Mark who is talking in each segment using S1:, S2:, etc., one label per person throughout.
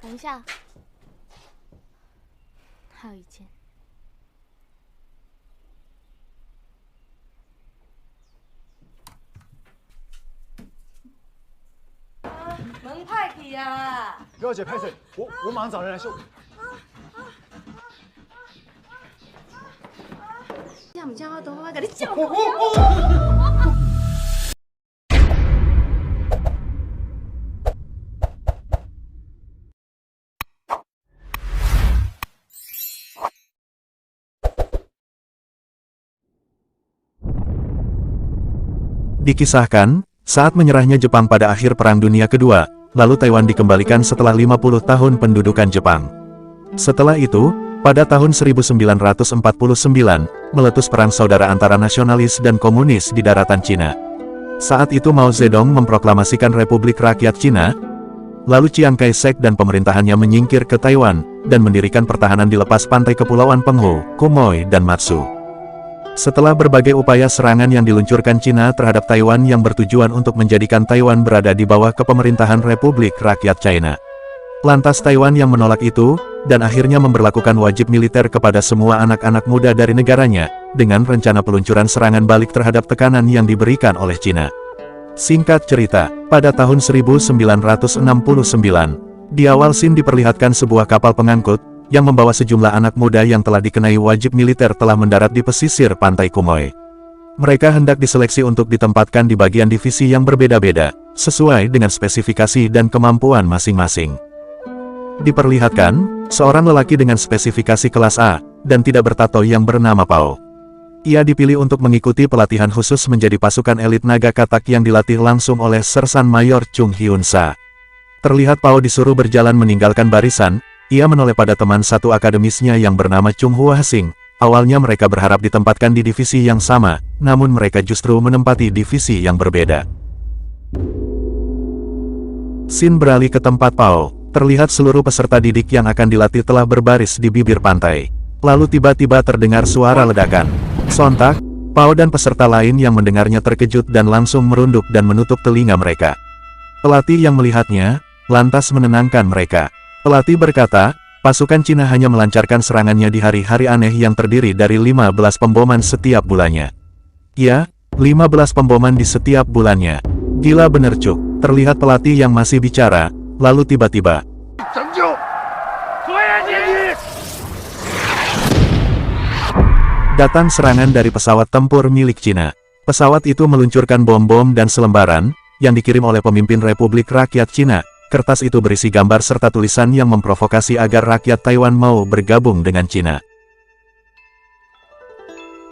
S1: 等一下，还有一件。
S2: 门派去呀！
S3: 表姐，拍谁？我马上找人来修。
S2: 叫唔叫我等我给你叫。
S4: Dikisahkan, saat menyerahnya Jepang pada akhir Perang Dunia Kedua, lalu Taiwan dikembalikan setelah 50 tahun pendudukan Jepang. Setelah itu, pada tahun 1949, meletus perang saudara antara nasionalis dan komunis di daratan Cina. Saat itu Mao Zedong memproklamasikan Republik Rakyat Cina, lalu Chiang Kai-shek dan pemerintahannya menyingkir ke Taiwan, dan mendirikan pertahanan di lepas pantai Kepulauan Penghu, Quemoy dan Matsu. Setelah berbagai upaya serangan yang diluncurkan Cina terhadap Taiwan yang bertujuan untuk menjadikan Taiwan berada di bawah kepemerintahan Republik Rakyat China, lantas Taiwan yang menolak itu, dan akhirnya memberlakukan wajib militer kepada semua anak-anak muda dari negaranya, dengan rencana peluncuran serangan balik terhadap tekanan yang diberikan oleh Cina. Singkat cerita, pada tahun 1969, di awal scene diperlihatkan sebuah kapal pengangkut, yang membawa sejumlah anak muda yang telah dikenai wajib militer telah mendarat di pesisir pantai Quemoy. Mereka hendak diseleksi untuk ditempatkan di bagian divisi yang berbeda-beda, sesuai dengan spesifikasi dan kemampuan masing-masing. Diperlihatkan, seorang lelaki dengan spesifikasi kelas A, dan tidak bertato yang bernama Pao. Ia dipilih untuk mengikuti pelatihan khusus menjadi pasukan elit naga katak yang dilatih langsung oleh Sersan Mayor Chung Hyun-sa. Terlihat Pao disuruh berjalan meninggalkan barisan. Ia menoleh pada teman satu akademisnya yang bernama Chung Hua-sing. Awalnya mereka berharap ditempatkan di divisi yang sama, namun mereka justru menempati divisi yang berbeda. Scene beralih ke tempat Pao. Terlihat seluruh peserta didik yang akan dilatih telah berbaris di bibir pantai. Lalu tiba-tiba terdengar suara ledakan. Sontak, Pao dan peserta lain yang mendengarnya terkejut dan langsung merunduk dan menutup telinga mereka. Pelatih yang melihatnya, lantas menenangkan mereka. Pelatih berkata, pasukan Cina hanya melancarkan serangannya di hari-hari aneh yang terdiri dari 15 pemboman setiap bulannya. Ya, 15 pemboman di setiap bulannya. Gila bener Cuk. Terlihat pelatih yang masih bicara, lalu tiba-tiba datang serangan dari pesawat tempur milik Cina. Pesawat itu meluncurkan bom-bom dan selembaran, yang dikirim oleh pemimpin Republik Rakyat Cina. Kertas itu berisi gambar serta tulisan yang memprovokasi agar rakyat Taiwan mau bergabung dengan Cina.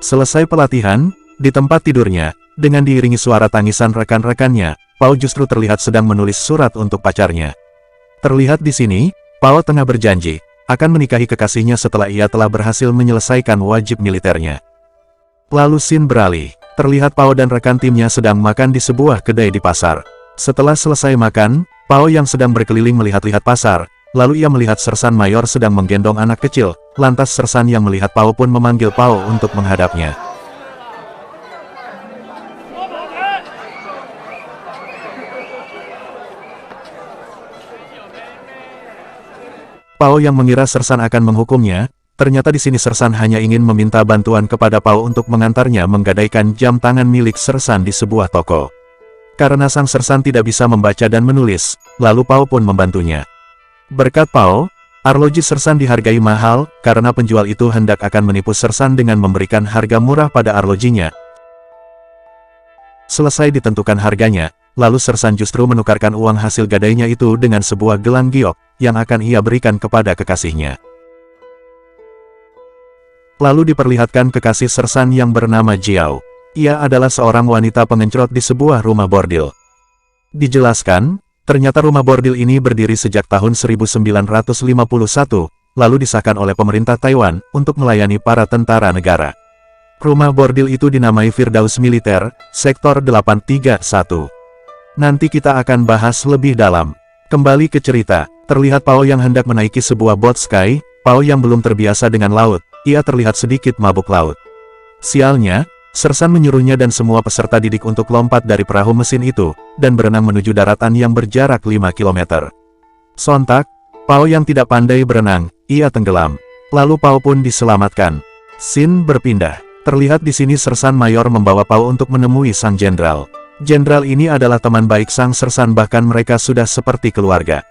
S4: Selesai pelatihan, di tempat tidurnya, dengan diiringi suara tangisan rekan-rekannya, Pao justru terlihat sedang menulis surat untuk pacarnya. Terlihat di sini, Pao tengah berjanji, akan menikahi kekasihnya setelah ia telah berhasil menyelesaikan wajib militernya. Lalu scene beralih, terlihat Pao dan rekan timnya sedang makan di sebuah kedai di pasar. Setelah selesai makan, Pao yang sedang berkeliling melihat-lihat pasar, lalu ia melihat Sersan Mayor sedang menggendong anak kecil, lantas Sersan yang melihat Pao pun memanggil Pao untuk menghadapnya. Pao yang mengira Sersan akan menghukumnya, ternyata di sini Sersan hanya ingin meminta bantuan kepada Pao untuk mengantarnya menggadaikan jam tangan milik Sersan di sebuah toko. Karena sang Sersan tidak bisa membaca dan menulis, lalu Pao pun membantunya. Berkat Pao, arloji Sersan dihargai mahal, karena penjual itu hendak akan menipu Sersan dengan memberikan harga murah pada arlojinya. Selesai ditentukan harganya, lalu Sersan justru menukarkan uang hasil gadainya itu dengan sebuah gelang giok, yang akan ia berikan kepada kekasihnya. Lalu diperlihatkan kekasih Sersan yang bernama Jiao. Ia adalah seorang wanita pengencrot di sebuah rumah bordil. Dijelaskan, ternyata rumah bordil ini berdiri sejak tahun 1951, lalu disahkan oleh pemerintah Taiwan untuk melayani para tentara negara. Rumah bordil itu dinamai Firdaus Militer, Sektor 831. Nanti kita akan bahas lebih dalam. Kembali ke cerita, terlihat Pao yang hendak menaiki sebuah boat sky. Pao yang belum terbiasa dengan laut, ia terlihat sedikit mabuk laut. Sialnya, Sersan menyuruhnya dan semua peserta didik untuk lompat dari perahu mesin itu, dan berenang menuju daratan yang berjarak 5 km. Sontak, Pao yang tidak pandai berenang, ia tenggelam. Lalu Pao pun diselamatkan. Scene berpindah. Terlihat di sini Sersan Mayor membawa Pao untuk menemui sang jenderal. Jenderal ini adalah teman baik sang Sersan, bahkan mereka sudah seperti keluarga.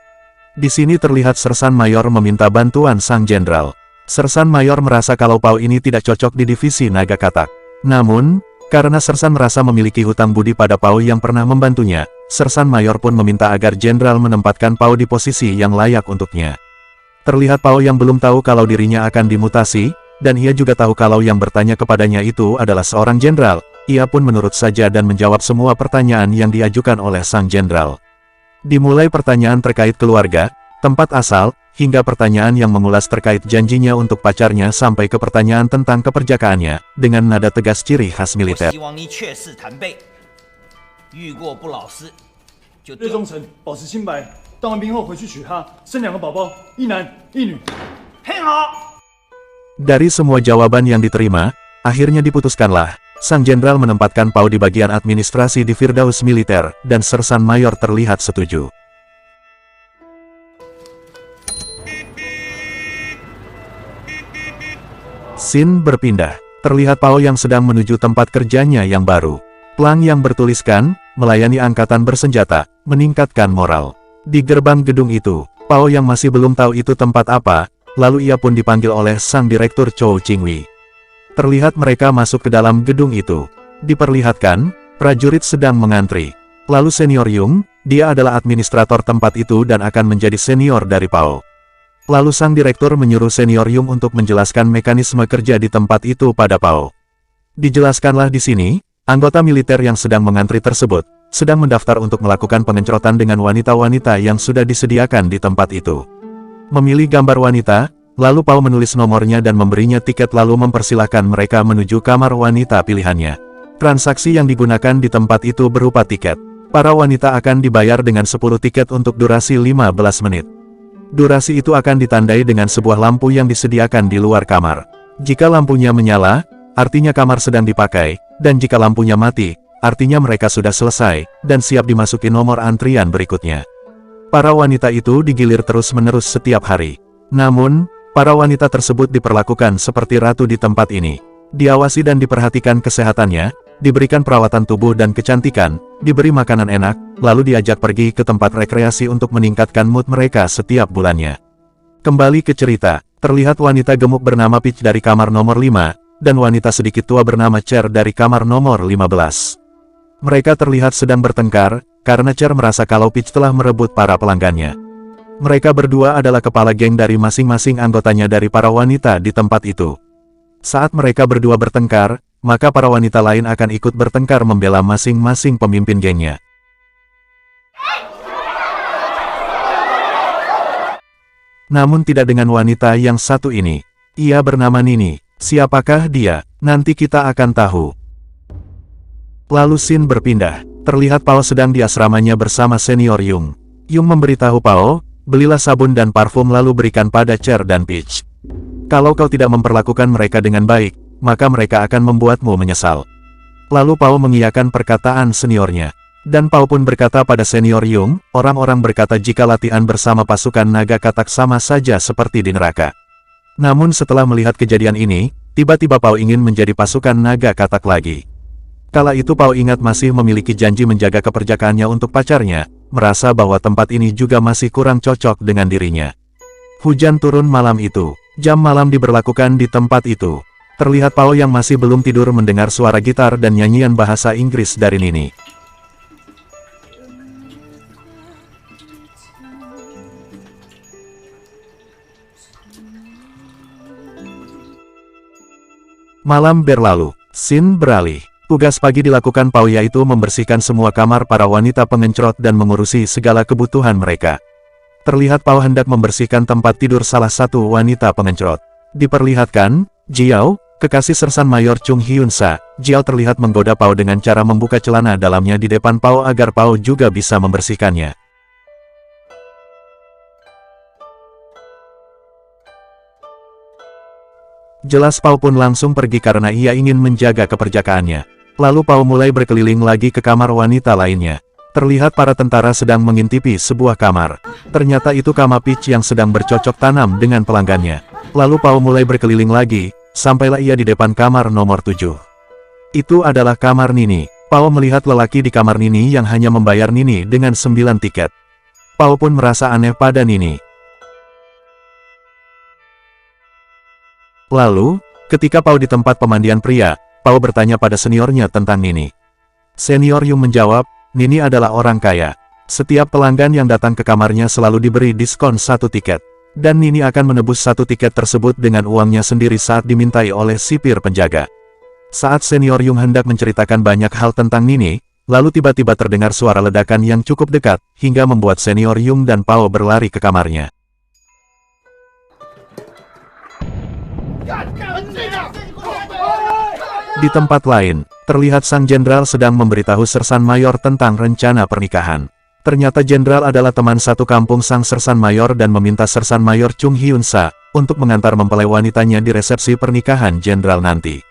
S4: Di sini terlihat Sersan Mayor meminta bantuan sang jenderal. Sersan Mayor merasa kalau Pao ini tidak cocok di divisi naga katak. Namun, karena Sersan merasa memiliki hutang budi pada Pao yang pernah membantunya, Sersan Mayor pun meminta agar jenderal menempatkan Pao di posisi yang layak untuknya. Terlihat Pao yang belum tahu kalau dirinya akan dimutasi, dan ia juga tahu kalau yang bertanya kepadanya itu adalah seorang jenderal. Ia pun menurut saja dan menjawab semua pertanyaan yang diajukan oleh sang jenderal. Dimulai pertanyaan terkait keluarga, tempat asal, hingga pertanyaan yang mengulas terkait janjinya untuk pacarnya sampai ke pertanyaan tentang keperjakaannya, dengan nada tegas ciri khas militer.
S3: 岳忠诚保持清白，当完兵后回去娶她，生2个宝宝，1男1女。很好。
S4: Dari semua jawaban yang diterima, akhirnya diputuskanlah, sang jenderal menempatkan Pao di bagian administrasi di Firdaus militer, dan Sersan Mayor terlihat setuju. Scene berpindah. Terlihat Pao yang sedang menuju tempat kerjanya yang baru. Plang yang bertuliskan, melayani angkatan bersenjata, meningkatkan moral. Di gerbang gedung itu, Pao yang masih belum tahu itu tempat apa, lalu ia pun dipanggil oleh sang direktur Chou Qingwei. Terlihat mereka masuk ke dalam gedung itu. Diperlihatkan, prajurit sedang mengantri. Lalu senior Yung, dia adalah administrator tempat itu dan akan menjadi senior dari Pao. Lalu sang direktur menyuruh senior Yung untuk menjelaskan mekanisme kerja di tempat itu pada Pao. Dijelaskanlah di sini, anggota militer yang sedang mengantri tersebut, sedang mendaftar untuk melakukan pengencrotan dengan wanita-wanita yang sudah disediakan di tempat itu. Memilih gambar wanita, lalu Pao menulis nomornya dan memberinya tiket lalu mempersilahkan mereka menuju kamar wanita pilihannya. Transaksi yang digunakan di tempat itu berupa tiket. Para wanita akan dibayar dengan 10 tiket untuk durasi 15 menit. Durasi itu akan ditandai dengan sebuah lampu yang disediakan di luar kamar. Jika lampunya menyala, artinya kamar sedang dipakai, dan jika lampunya mati, artinya mereka sudah selesai, dan siap dimasuki nomor antrian berikutnya. Para wanita itu digilir terus-menerus setiap hari. Namun, para wanita tersebut diperlakukan seperti ratu di tempat ini. Diawasi dan diperhatikan kesehatannya, diberikan perawatan tubuh dan kecantikan, diberi makanan enak, lalu diajak pergi ke tempat rekreasi untuk meningkatkan mood mereka setiap bulannya. Kembali ke cerita, terlihat wanita gemuk bernama Peach dari kamar nomor 5, dan wanita sedikit tua bernama Cher dari kamar nomor 15. Mereka terlihat sedang bertengkar, karena Cher merasa kalau Peach telah merebut para pelanggannya. Mereka berdua adalah kepala geng dari masing-masing anggotanya dari para wanita di tempat itu. Saat mereka berdua bertengkar, maka para wanita lain akan ikut bertengkar membela masing-masing pemimpin gengnya. Namun tidak dengan wanita yang satu ini. Ia bernama Nini. Siapakah dia? Nanti kita akan tahu. Lalu scene berpindah. Terlihat Pao sedang di asramanya bersama senior Yung. Yung memberitahu Pao, belilah sabun dan parfum lalu berikan pada Cher dan Peach. Kalau kau tidak memperlakukan mereka dengan baik, maka mereka akan membuatmu menyesal. Lalu Pao mengiyakan perkataan seniornya. Dan Pao pun berkata pada senior Yung, orang-orang berkata jika latihan bersama pasukan naga katak sama saja seperti di neraka. Namun setelah melihat kejadian ini, tiba-tiba Pao ingin menjadi pasukan naga katak lagi. Kala itu Pao ingat masih memiliki janji menjaga keperjakaannya untuk pacarnya, merasa bahwa tempat ini juga masih kurang cocok dengan dirinya. Hujan turun malam itu. Jam malam diberlakukan di tempat itu. Terlihat Pao yang masih belum tidur mendengar suara gitar dan nyanyian bahasa Inggris dari Nini. Malam berlalu. Scene beralih. Tugas pagi dilakukan Pao yaitu membersihkan semua kamar para wanita pengencrot dan mengurusi segala kebutuhan mereka. Terlihat Pao hendak membersihkan tempat tidur salah satu wanita pengencrot. Diperlihatkan, Jiao, kekasih Sersan Mayor Chung Hyun-sa, Jiao terlihat menggoda Pao dengan cara membuka celana dalamnya di depan Pao agar Pao juga bisa membersihkannya. Jelas Pao pun langsung pergi karena ia ingin menjaga keperjakaannya. Lalu Pao mulai berkeliling lagi ke kamar wanita lainnya. terlihat para tentara sedang mengintipi sebuah kamar. Ternyata itu kamar Peach yang sedang bercocok tanam dengan pelanggannya. Lalu Pao mulai berkeliling lagi, sampailah ia di depan kamar nomor 7. Itu adalah kamar Nini. Pao melihat lelaki di kamar Nini yang hanya membayar Nini dengan 9 tiket. Pao pun merasa aneh pada Nini. Lalu, ketika Pao di tempat pemandian pria, Pao bertanya pada seniornya tentang Nini. Senior Yung menjawab, Nini adalah orang kaya. Setiap pelanggan yang datang ke kamarnya selalu diberi diskon 1 tiket. Dan Nini akan menebus 1 tiket tersebut dengan uangnya sendiri saat dimintai oleh sipir penjaga. Saat senior Yung hendak menceritakan banyak hal tentang Nini, lalu tiba-tiba terdengar suara ledakan yang cukup dekat, hingga membuat senior Yung dan Pao berlari ke kamarnya. Di tempat lain, terlihat sang jenderal sedang memberitahu Sersan Mayor tentang rencana pernikahan. Ternyata jenderal adalah teman satu kampung sang Sersan Mayor dan meminta Sersan Mayor Chung Hyun-sa untuk mengantar mempelai wanitanya di resepsi pernikahan jenderal nanti.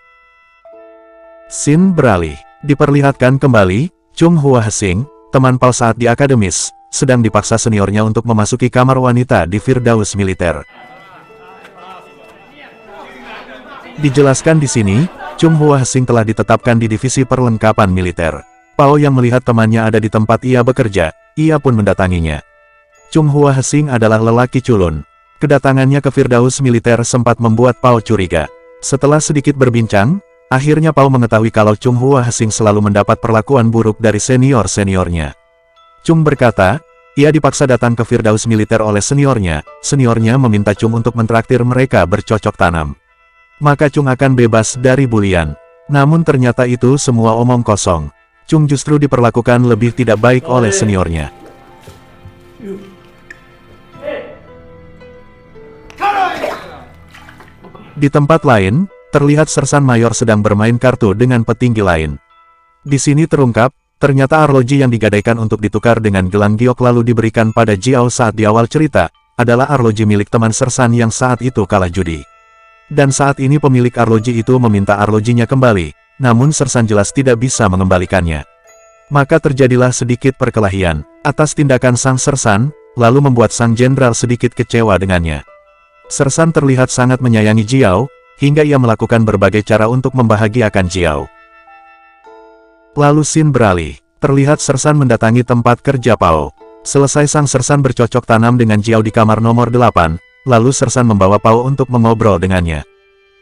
S4: Scene beralih, diperlihatkan kembali, Chung Hua Hsing, teman Pao saat di akademis, sedang dipaksa seniornya untuk memasuki kamar wanita di Firdaus militer. Dijelaskan di sini, Chung Hua Hsing telah ditetapkan di divisi perlengkapan militer. Pao yang melihat temannya ada di tempat ia bekerja, ia pun mendatanginya. Chung Hua Hsing adalah lelaki culun. Kedatangannya ke Firdaus militer sempat membuat Pao curiga. Setelah sedikit berbincang, akhirnya Pao mengetahui kalau Chung Hua Hsing selalu mendapat perlakuan buruk dari senior-seniornya. Chung berkata, ia dipaksa datang ke Firdaus militer oleh seniornya meminta Chung untuk mentraktir mereka bercocok tanam. Maka Chung akan bebas dari bulian. Namun ternyata itu semua omong kosong. Chung justru diperlakukan lebih tidak baik oleh seniornya. Di tempat lain, terlihat Sersan Mayor sedang bermain kartu dengan petinggi lain. Di sini terungkap, ternyata arloji yang digadaikan untuk ditukar dengan gelang giok lalu diberikan pada Jiao saat di awal cerita, adalah arloji milik teman Sersan yang saat itu kalah judi. Dan saat ini pemilik arloji itu meminta arlojinya kembali, namun Sersan jelas tidak bisa mengembalikannya. Maka terjadilah sedikit perkelahian atas tindakan sang Sersan, lalu membuat sang jenderal sedikit kecewa dengannya. Sersan terlihat sangat menyayangi Jiao, hingga ia melakukan berbagai cara untuk membahagiakan Jiao. Lalu scene beralih, terlihat Sersan mendatangi tempat kerja Pao. Selesai sang Sersan bercocok tanam dengan Jiao di kamar nomor 8, lalu Sersan membawa Pao untuk mengobrol dengannya.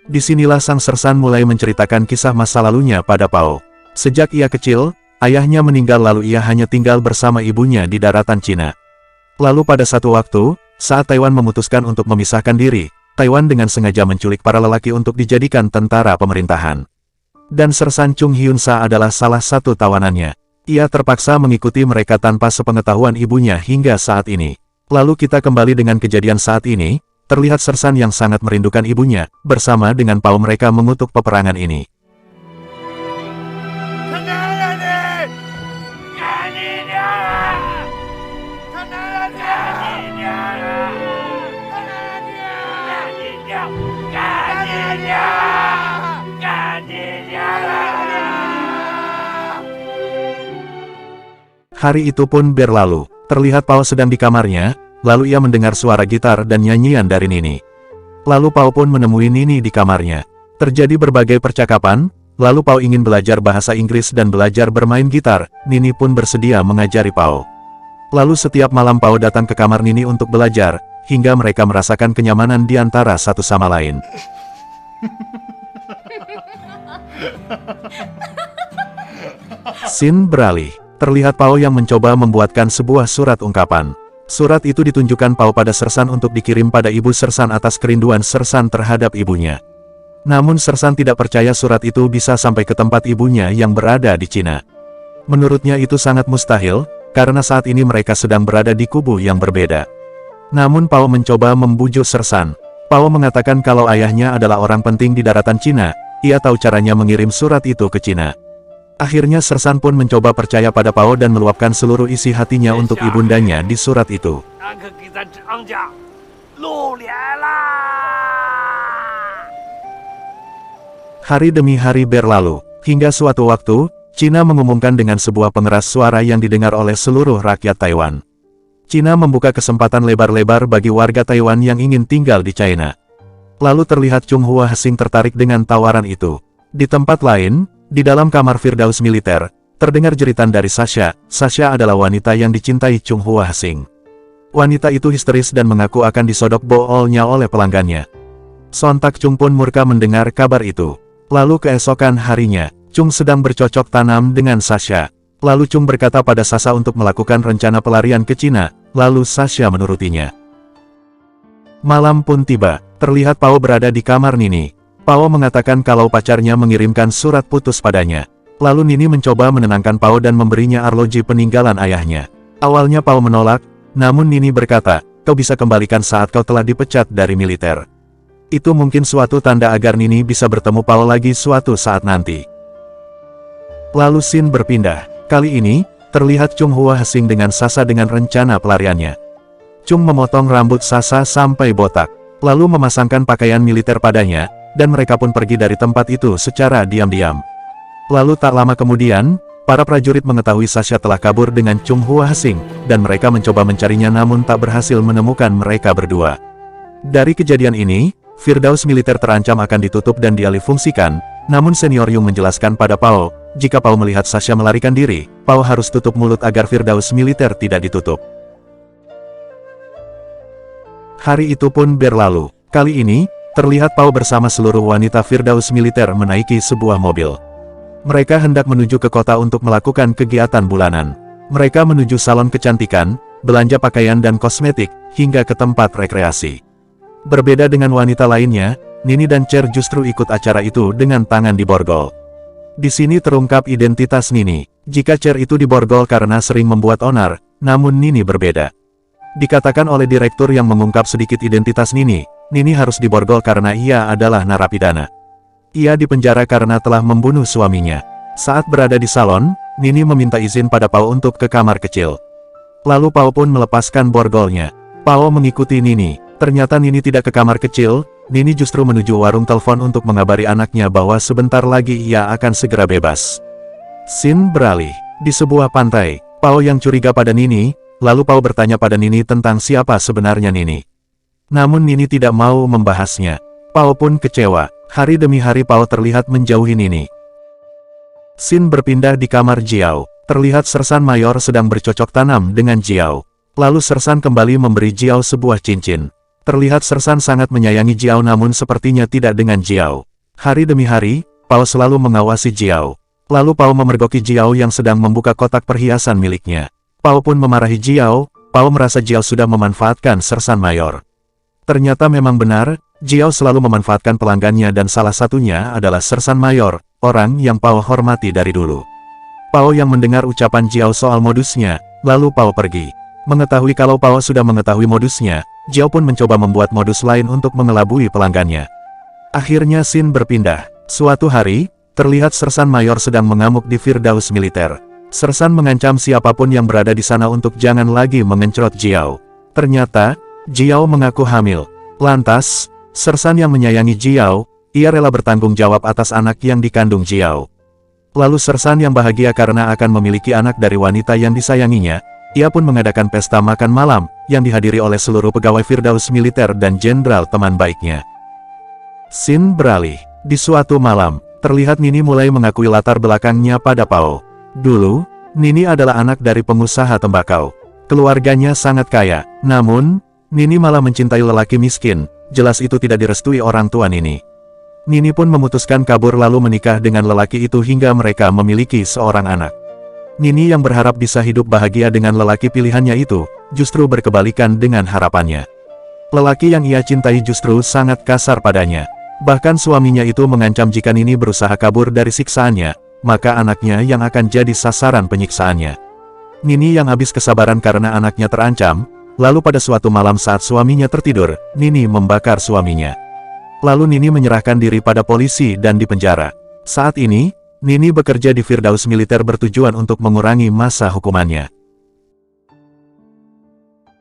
S4: Disinilah sang Sersan mulai menceritakan kisah masa lalunya pada Pao. Sejak ia kecil, ayahnya meninggal lalu ia hanya tinggal bersama ibunya di daratan Cina. Lalu pada satu waktu, saat Taiwan memutuskan untuk memisahkan diri, Taiwan dengan sengaja menculik para lelaki untuk dijadikan tentara pemerintahan. Dan Sersan Chung Hyun-sa adalah salah satu tawanannya. Ia terpaksa mengikuti mereka tanpa sepengetahuan ibunya hingga saat ini. Lalu kita kembali dengan kejadian saat ini, terlihat Sersan yang sangat merindukan ibunya, bersama dengan Pao mereka mengutuk peperangan ini. Hari itu pun berlalu. Terlihat Pao sedang di kamarnya, lalu ia mendengar suara gitar dan nyanyian dari Nini. Lalu Pao pun menemui Nini di kamarnya. Terjadi berbagai percakapan, lalu Pao ingin belajar bahasa Inggris dan belajar bermain gitar, Nini pun bersedia mengajari Pao. Lalu setiap malam Pao datang ke kamar Nini untuk belajar, hingga mereka merasakan kenyamanan di antara satu sama lain. Scene beralih. Terlihat Pao yang mencoba membuatkan sebuah surat ungkapan. Surat itu ditunjukkan Pao pada Sersan untuk dikirim pada ibu Sersan atas kerinduan Sersan terhadap ibunya. Namun Sersan tidak percaya surat itu bisa sampai ke tempat ibunya yang berada di Cina. Menurutnya itu sangat mustahil, karena saat ini mereka sedang berada di kubu yang berbeda. Namun Pao mencoba membujuk Sersan. Pao mengatakan kalau ayahnya adalah orang penting di daratan Cina, ia tahu caranya mengirim surat itu ke Cina. Akhirnya Sersan pun mencoba percaya pada Pao dan meluapkan seluruh isi hatinya untuk ibundanya di surat itu. Hari demi hari berlalu, hingga suatu waktu, Cina mengumumkan dengan sebuah pengeras suara yang didengar oleh seluruh rakyat Taiwan. Cina membuka kesempatan lebar-lebar bagi warga Taiwan yang ingin tinggal di China. Lalu terlihat Chung Hua Hsing tertarik dengan tawaran itu. Di tempat lain, di dalam kamar Firdaus militer, terdengar jeritan dari Sasha. Sasha adalah wanita yang dicintai Chung Hua Hsing. Wanita itu histeris dan mengaku akan disodok boolnya oleh pelanggannya. Sontak Chung pun murka mendengar kabar itu. Lalu keesokan harinya, Chung sedang bercocok tanam dengan Sasha. Lalu Chung berkata pada Sasha untuk melakukan rencana pelarian ke Cina, lalu Sasha menurutinya. Malam pun tiba, terlihat Pao berada di kamar Nini. Pao mengatakan kalau pacarnya mengirimkan surat putus padanya. Lalu Nini mencoba menenangkan Pao dan memberinya arloji peninggalan ayahnya. Awalnya Pao menolak, namun Nini berkata, kau bisa kembalikan saat kau telah dipecat dari militer. Itu mungkin suatu tanda agar Nini bisa bertemu Pao lagi suatu saat nanti. Lalu scene berpindah. Kali ini, terlihat Chung Hua Hsing dengan Sasha dengan rencana pelariannya. Chung memotong rambut Sasha sampai botak, lalu memasangkan pakaian militer padanya, dan mereka pun pergi dari tempat itu secara diam-diam. Lalu tak lama kemudian, para prajurit mengetahui Sasha telah kabur dengan Chung Hua Hsing, dan mereka mencoba mencarinya namun tak berhasil menemukan mereka berdua. Dari kejadian ini, Firdaus militer terancam akan ditutup dan dialihfungsikan, namun Senior Yung menjelaskan pada Pao, jika Pao melihat Sasha melarikan diri, Pao harus tutup mulut agar Firdaus militer tidak ditutup. Hari itu pun berlalu. Kali ini, terlihat Pao bersama seluruh wanita Firdaus militer menaiki sebuah mobil. Mereka hendak menuju ke kota untuk melakukan kegiatan bulanan. Mereka menuju salon kecantikan, belanja pakaian dan kosmetik, hingga ke tempat rekreasi. Berbeda dengan wanita lainnya, Nini dan Cher justru ikut acara itu dengan tangan diborgol. Di sini terungkap identitas Nini. Jika Cher itu diborgol karena sering membuat onar, namun Nini berbeda. Dikatakan oleh direktur yang mengungkap sedikit identitas Nini, Nini harus diborgol karena ia adalah narapidana. Ia dipenjara karena telah membunuh suaminya. Saat berada di salon, Nini meminta izin pada Pao untuk ke kamar kecil. Lalu Pao pun melepaskan borgolnya. Pao mengikuti Nini. Ternyata Nini tidak ke kamar kecil, Nini justru menuju warung telepon untuk mengabari anaknya bahwa sebentar lagi ia akan segera bebas. Scene beralih. Di sebuah pantai, Pao yang curiga pada Nini, lalu Pao bertanya pada Nini tentang siapa sebenarnya Nini. Namun Nini tidak mau membahasnya. Pao pun kecewa. Hari demi hari Pao terlihat menjauhi Nini. Scene berpindah di kamar Jiao. Terlihat Sersan Mayor sedang bercocok tanam dengan Jiao. Lalu Sersan kembali memberi Jiao sebuah cincin. Terlihat Sersan sangat menyayangi Jiao namun sepertinya tidak dengan Jiao. Hari demi hari, Pao selalu mengawasi Jiao. Lalu Pao memergoki Jiao yang sedang membuka kotak perhiasan miliknya. Pao pun memarahi Jiao. Pao merasa Jiao sudah memanfaatkan Sersan Mayor. Ternyata memang benar, Jiao selalu memanfaatkan pelanggannya dan salah satunya adalah Sersan Mayor, orang yang Pao hormati dari dulu. Pao yang mendengar ucapan Jiao soal modusnya, lalu Pao pergi. Mengetahui kalau Pao sudah mengetahui modusnya, Jiao pun mencoba membuat modus lain untuk mengelabui pelanggannya. Akhirnya scene berpindah. Suatu hari, terlihat Sersan Mayor sedang mengamuk di Firdaus militer. Sersan mengancam siapapun yang berada di sana untuk jangan lagi mengencrot Jiao. Ternyata, Jiao mengaku hamil. Lantas, Sersan yang menyayangi Jiao, ia rela bertanggung jawab atas anak yang dikandung Jiao. Lalu Sersan yang bahagia karena akan memiliki anak dari wanita yang disayanginya, ia pun mengadakan pesta makan malam, yang dihadiri oleh seluruh pegawai Firdaus militer dan jenderal teman baiknya. Scene beralih. Di suatu malam, terlihat Nini mulai mengakui latar belakangnya pada Pao. Dulu, Nini adalah anak dari pengusaha tembakau. Keluarganya sangat kaya, namun, Nini malah mencintai lelaki miskin, jelas itu tidak direstui orang tua Nini. Nini pun memutuskan kabur lalu menikah dengan lelaki itu hingga mereka memiliki seorang anak. Nini yang berharap bisa hidup bahagia dengan lelaki pilihannya itu, justru berkebalikan dengan harapannya. Lelaki yang ia cintai justru sangat kasar padanya. Bahkan suaminya itu mengancam jika Nini berusaha kabur dari siksaannya, maka anaknya yang akan jadi sasaran penyiksaannya. Nini yang habis kesabaran karena anaknya terancam, lalu pada suatu malam saat suaminya tertidur, Nini membakar suaminya. Lalu Nini menyerahkan diri pada polisi dan dipenjara. Saat ini, Nini bekerja di Firdaus militer bertujuan untuk mengurangi masa hukumannya.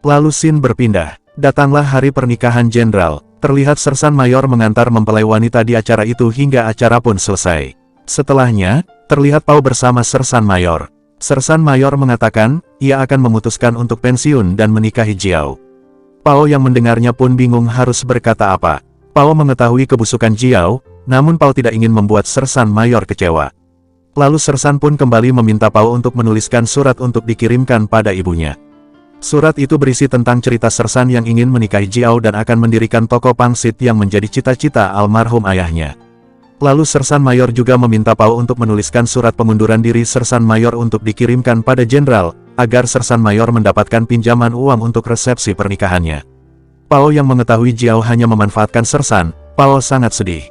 S4: Lalu scene berpindah. Datanglah hari pernikahan jenderal. Terlihat Sersan Mayor mengantar mempelai wanita di acara itu hingga acara pun selesai. Setelahnya, terlihat Pao bersama Sersan Mayor. Sersan Mayor mengatakan, ia akan memutuskan untuk pensiun dan menikahi Jiao. Pao yang mendengarnya pun bingung harus berkata apa. Pao mengetahui kebusukan Jiao, namun Pao tidak ingin membuat Sersan Mayor kecewa. Lalu Sersan pun kembali meminta Pao untuk menuliskan surat untuk dikirimkan pada ibunya. Surat itu berisi tentang cerita Sersan yang ingin menikahi Jiao dan akan mendirikan toko pangsit yang menjadi cita-cita almarhum ayahnya. Lalu Sersan Mayor juga meminta Pao untuk menuliskan surat pengunduran diri Sersan Mayor untuk dikirimkan pada jenderal, agar Sersan Mayor mendapatkan pinjaman uang untuk resepsi pernikahannya. Pao yang mengetahui Jiao hanya memanfaatkan Sersan, Pao sangat sedih.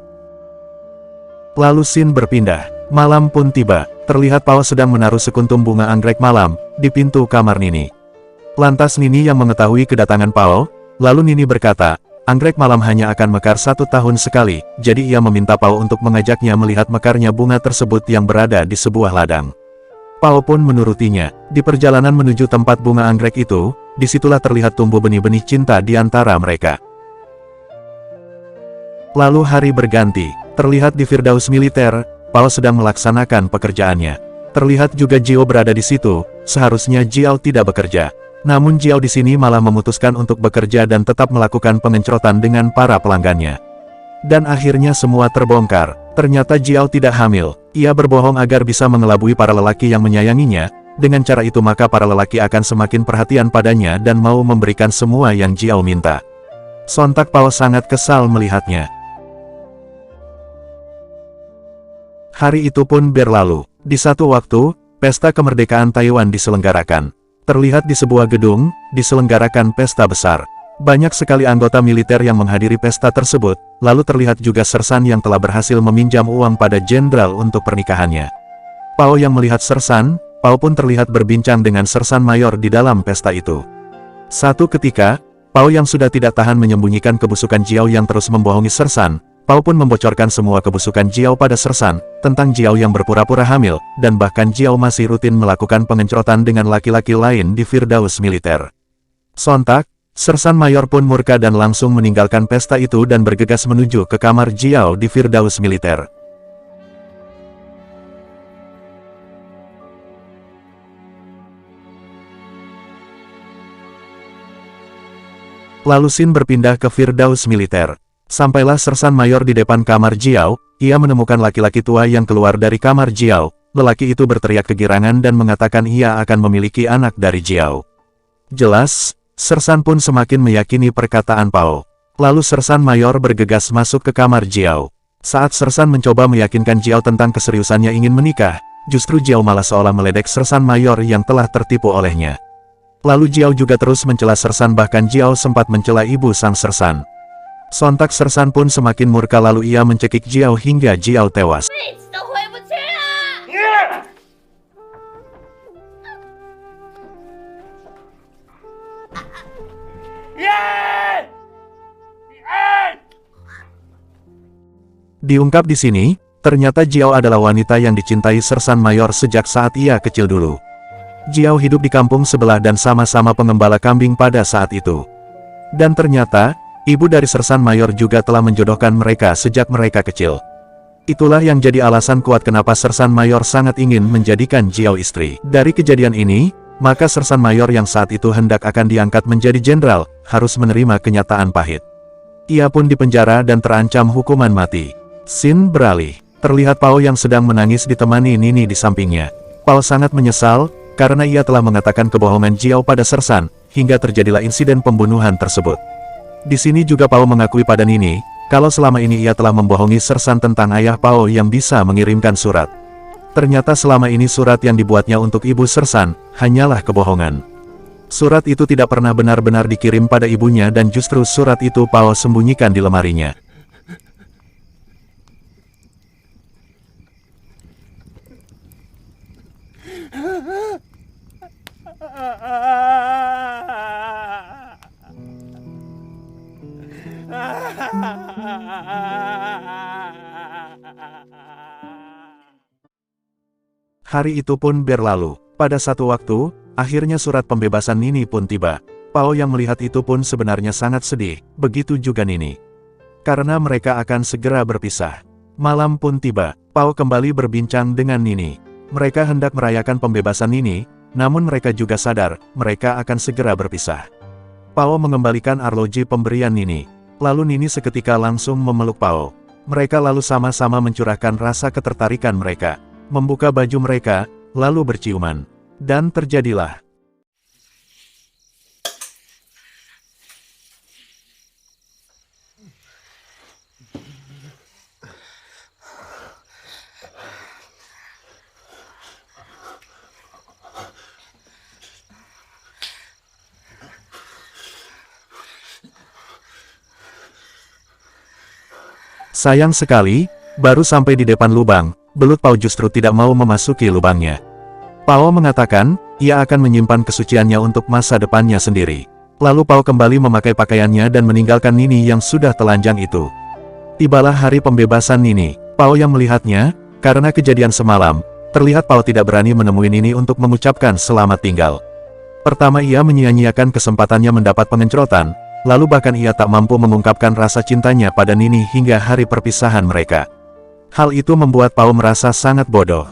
S4: Lalu scene berpindah, malam pun tiba, terlihat Pao sedang menaruh sekuntum bunga anggrek malam, di pintu kamar Nini. Lantas Nini yang mengetahui kedatangan Pao, lalu Nini berkata, anggrek malam hanya akan mekar 1 tahun sekali, jadi ia meminta Pao untuk mengajaknya melihat mekarnya bunga tersebut yang berada di sebuah ladang. Pao pun menurutinya. Di perjalanan menuju tempat bunga anggrek itu, disitulah terlihat tumbuh benih-benih cinta di antara mereka. Lalu hari berganti, terlihat di Firdaus militer, Pao sedang melaksanakan pekerjaannya. Terlihat juga Jiao berada di situ, seharusnya Jiao tidak bekerja. Namun Jiao di sini malah memutuskan untuk bekerja dan tetap melakukan pengencrotan dengan para pelanggannya. Dan akhirnya semua terbongkar. Ternyata Jiao tidak hamil. Ia berbohong agar bisa mengelabui para lelaki yang menyayanginya. Dengan cara itu maka para lelaki akan semakin perhatian padanya dan mau memberikan semua yang Jiao minta. Sontak Pao sangat kesal melihatnya. Hari itu pun berlalu. Di satu waktu, pesta kemerdekaan Taiwan diselenggarakan. Terlihat di sebuah gedung, diselenggarakan pesta besar. Banyak sekali anggota militer yang menghadiri pesta tersebut, lalu terlihat juga Sersan yang telah berhasil meminjam uang pada jenderal untuk pernikahannya. Pao yang melihat Sersan, Pao pun terlihat berbincang dengan Sersan Mayor di dalam pesta itu. Satu ketika, Pao yang sudah tidak tahan menyembunyikan kebusukan Jiao yang terus membohongi Sersan, Pao pun membocorkan semua kebusukan Jiao pada Sersan, tentang Jiao yang berpura-pura hamil, dan bahkan Jiao masih rutin melakukan pengencrotan dengan laki-laki lain di Firdaus militer. Sontak, Sersan Mayor pun murka dan langsung meninggalkan pesta itu dan bergegas menuju ke kamar Jiao di Firdaus militer. Lalu scene berpindah ke Firdaus militer. Sampailah Sersan Mayor di depan kamar Jiao, ia menemukan laki-laki tua yang keluar dari kamar Jiao. Lelaki itu berteriak kegirangan dan mengatakan ia akan memiliki anak dari Jiao. Jelas, Sersan pun semakin meyakini perkataan Pao. Lalu Sersan Mayor bergegas masuk ke kamar Jiao. Saat Sersan mencoba meyakinkan Jiao tentang keseriusannya ingin menikah, justru Jiao malah seolah meledek Sersan Mayor yang telah tertipu olehnya. Lalu Jiao juga terus mencela Sersan, bahkan Jiao sempat mencela ibu sang Sersan. Sontak Sersan pun semakin murka lalu ia mencekik Jiao hingga Jiao tewas. Diungkap di sini, ternyata Jiao adalah wanita yang dicintai Sersan Mayor sejak saat ia kecil dulu. Jiao hidup di kampung sebelah dan sama-sama pengembala kambing pada saat itu. Dan ternyata, ibu dari Sersan Mayor juga telah menjodohkan mereka sejak mereka kecil. Itulah yang jadi alasan kuat kenapa Sersan Mayor sangat ingin menjadikan Jiao istri. Dari kejadian ini, maka Sersan Mayor yang saat itu hendak akan diangkat menjadi jenderal, harus menerima kenyataan pahit. Ia pun dipenjara dan terancam hukuman mati. Scene beralih. Terlihat Pao yang sedang menangis ditemani Nini di sampingnya. Pao sangat menyesal, karena ia telah mengatakan kebohongan Jiao pada Sersan, hingga terjadilah insiden pembunuhan tersebut. Di sini juga Pao mengakui pada Nini, kalau selama ini ia telah membohongi Sersan tentang ayah Pao yang bisa mengirimkan surat. Ternyata selama ini surat yang dibuatnya untuk ibu Sersan, hanyalah kebohongan. Surat itu tidak pernah benar-benar dikirim pada ibunya dan justru surat itu Pao sembunyikan di lemarinya. Hari itu pun berlalu. Pada satu waktu, akhirnya surat pembebasan Nini pun tiba. Pao yang melihat itu pun sebenarnya sangat sedih, begitu juga Nini. Karena mereka akan segera berpisah. Malam pun tiba. Pao kembali berbincang dengan Nini. Mereka hendak merayakan pembebasan Nini, namun mereka juga sadar, mereka akan segera berpisah. Pao mengembalikan arloji pemberian Nini. Lalu Nini seketika langsung memeluk Pao. Mereka lalu sama-sama mencurahkan rasa ketertarikan mereka. Membuka baju mereka, lalu berciuman. Dan terjadilah. Sayang sekali, baru sampai di depan lubang, belut Pao justru tidak mau memasuki lubangnya. Pao mengatakan, ia akan menyimpan kesuciannya untuk masa depannya sendiri. Lalu Pao kembali memakai pakaiannya dan meninggalkan Nini yang sudah telanjang itu. Tibalah hari pembebasan Nini. Pao yang melihatnya, karena kejadian semalam, terlihat Pao tidak berani menemui Nini untuk mengucapkan selamat tinggal. Pertama ia menyia-nyiakan kesempatannya mendapat pengencrotan, lalu bahkan ia tak mampu mengungkapkan rasa cintanya pada Nini hingga hari perpisahan mereka. Hal itu membuat Pao merasa sangat bodoh.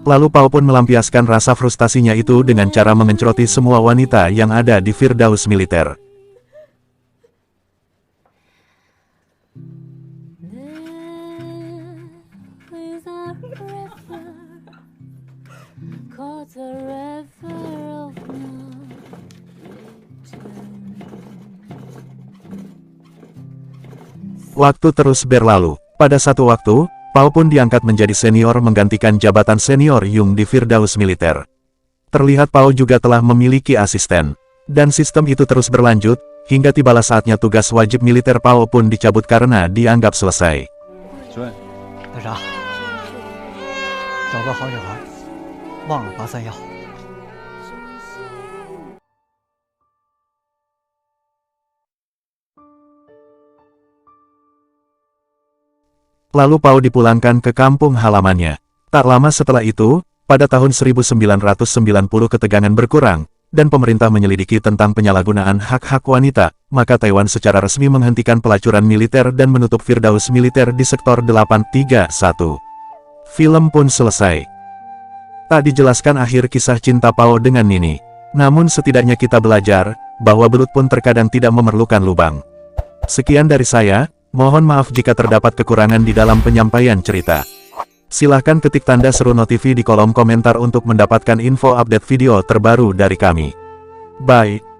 S4: Lalu Pao pun melampiaskan rasa frustasinya itu dengan cara mengencroti semua wanita yang ada di Firdaus Militer. Waktu terus berlalu. Pada satu waktu, Pao pun diangkat menjadi senior menggantikan jabatan senior Yung di Firdaus Militer. Terlihat Pao juga telah memiliki asisten. Dan sistem itu terus berlanjut, hingga tibalah saatnya tugas wajib militer Pao pun dicabut karena dianggap selesai. Lalu Pao dipulangkan ke kampung halamannya. Tak lama setelah itu, pada tahun 1990 ketegangan berkurang, dan pemerintah menyelidiki tentang penyalahgunaan hak-hak wanita, maka Taiwan secara resmi menghentikan pelacuran militer dan menutup Firdaus Militer di sektor 831. Film pun selesai. Tak dijelaskan akhir kisah cinta Pao dengan Nini. Namun setidaknya kita belajar, bahwa belut pun terkadang tidak memerlukan lubang. Sekian dari saya. Mohon maaf jika terdapat kekurangan di dalam penyampaian cerita. Silahkan ketik tanda seru notifi di kolom komentar untuk mendapatkan info update video terbaru dari kami. Bye.